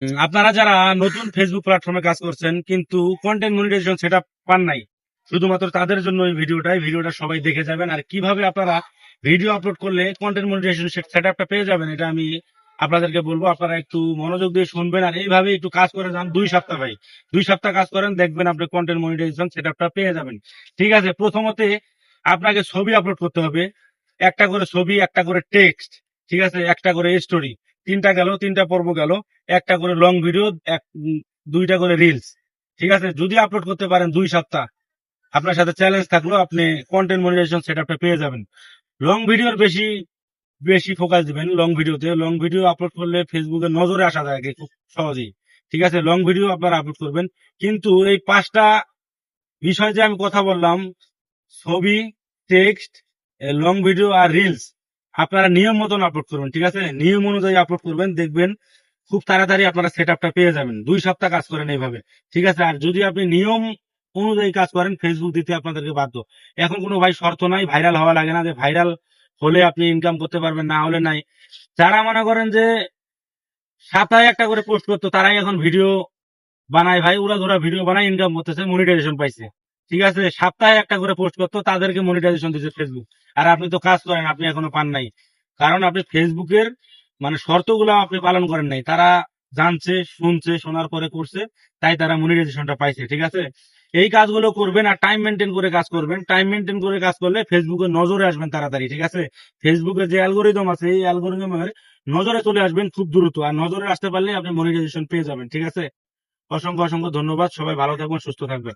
আপনারা যারা নতুন ফেসবুক প্ল্যাটফর্মে কাজ করছেন কিন্তু কন্টেন্ট মনিটাইজেশন সেটআপ পান নাই, শুধুমাত্র তাদের জন্য এই ভিডিওটা সবাই দেখে যাবেন। আর কিভাবে আপনারা ভিডিও আপলোড করলে কন্টেন্ট মনিটাইজেশন সেটআপটা পেয়ে যাবেন এটা আমি আপনাদেরকে বলবো। আপনারা একটু মনোযোগ দিয়ে শুনবেন আর এইভাবে একটু কাজ করে যান 2 সপ্তাহ। ভাই 2 সপ্তাহ কাজ করেন, দেখবেন আপনি কন্টেন্ট মনিটাইজেশন সেটআপটা পেয়ে যাবেন। ঠিক আছে, প্রথমতে আপনাকে ছবি আপলোড করতে হবে, একটা করে ছবি, একটা করে টেক্সট, ঠিক আছে, একটা করে স্টোরি, তিনটা পর্ব গেল, একটা করে লং ভিডিও, 2টা করে রিলস। ঠিক আছে, যদি আপলোড করতে পারেন 2 সপ্তাহ, আপনার সাথে চ্যালেঞ্জ থাকলো, আপনি কন্টেন্ট মনিটাইজেশন সেটআপটা পেয়ে যাবেন। লং ভিডিওর বেশি বেশি ফোকাস দিবেন। লং ভিডিও আপলোড করলে ফেসবুকে নজরে আসা যায় আগে খুব সহজেই। ঠিক আছে, লং ভিডিও আপনারা আপলোড করবেন, কিন্তু এই 5টা বিষয় যে আমি কথা বললাম, ছবি, টেক্সট, লং ভিডিও আর রিলস, আপনারা নিয়ম মতন আপলোড করবেন। ঠিক আছে, নিয়ম অনুযায়ী আপলোড করবেন, দেখবেন খুব তাড়াতাড়ি আপনারা সেটআপটা পেয়ে যাবেন। 2 সপ্তাহ কাজ করেন এইভাবে। ঠিক আছে, আর যদি আপনি নিয়ম অনুযায়ী কাজ করেন, ফেসবুক দিতে আপনাদেরকে বাধ্য। এখন কোনো ভাই শর্ত নাই, ভাইরাল হওয়া লাগে না, যে ভাইরাল হলে আপনি ইনকাম করতে পারবেন, না হলে নাই। যারা মনে করেন যে সপ্তাহে একটা করে পোস্ট করতো, তারাই এখন ভিডিও বানায় ভাই, উড়াধুরা ভিডিও বানায় ইনকাম করতেছে, মনিটাইজেশন পাইছে। ঠিক আছে, সপ্তাহে একটা করে পোস্ট করতো, তাদেরকে মনিটাইজেশন দিচ্ছে ফেসবুক। আর আপনি তো কাজ করেন, আপনি এখনো পান নাই, কারণ আপনি ফেসবুকের মানে শর্তগুলো আপনি পালন করেন নাই। তারা জানছে, শুনছে, শোনার পরে করছে, তাই তারা মনিটাইজেশনটা পাইছে। ঠিক আছে, এই কাজগুলো করবেন আর টাইম মেনটেন করে কাজ করবেন। টাইম মেনটেন করে কাজ করলে ফেসবুকের নজরে আসবেন তাড়াতাড়ি। ঠিক আছে, ফেসবুকের যে অ্যালগোরিদম আছে, এই অ্যালগোরিদমের নজরে চলে আসবেন খুব দ্রুত, আর নজরে আসতে পারলে আপনি মনিটাইজেশন পেয়ে যাবেন। ঠিক আছে, অসংখ্য অসংখ্য ধন্যবাদ। সবাই ভালো থাকবেন, সুস্থ থাকবেন।